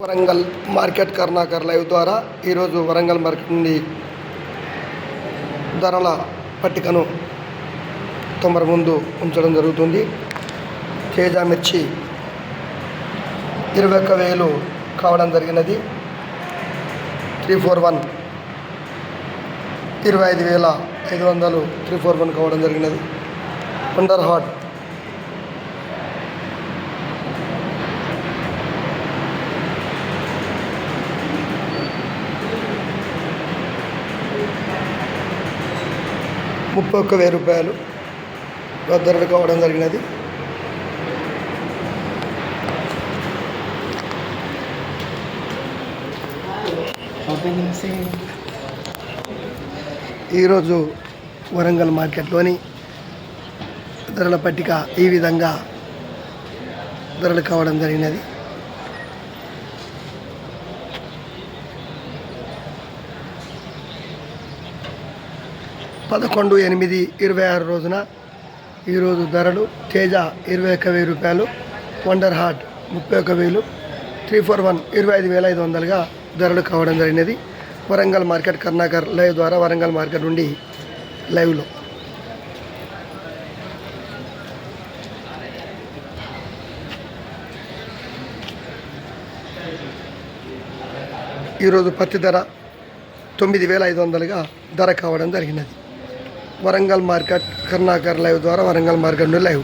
Warangal market Karunakar live ద్వారా ఈరోజు Warangal market నుండి ధరల పట్టికను తమరి ముందు ఉంచడం జరుగుతుంది. తేజ మిర్చి 21,000 కావడం జరిగినది. 341 25,500 341 కావడం జరిగినది. వండర్ హార్ట్ 31,000 రూపాయలు ధరలు కావడం జరిగినది. ఈరోజు వరంగల్ మార్కెట్లోని ధరల పట్టిక ఈ విధంగా ధరలు కావడం జరిగినది. పదకొండు 8/26 రోజున ఈరోజు ధరలు తేజ 21,000 రూపాయలు, వండర్ హార్ట్ 31,000, 341 25,500గా ధరలు కావడం జరిగినది. వరంగల్ మార్కెట్ కర్ణాకర్ లైవ్ ద్వారా వరంగల్ మార్కెట్ నుండి లైవ్లో ఈరోజు పత్తి ధర 9,500గా ధర కావడం జరిగినది. వరంగల్ మార్కెట్ కర్ణాకర్ లైవ్ ద్వారా వరంగల్ మార్కెట్ నుండి లైవ్.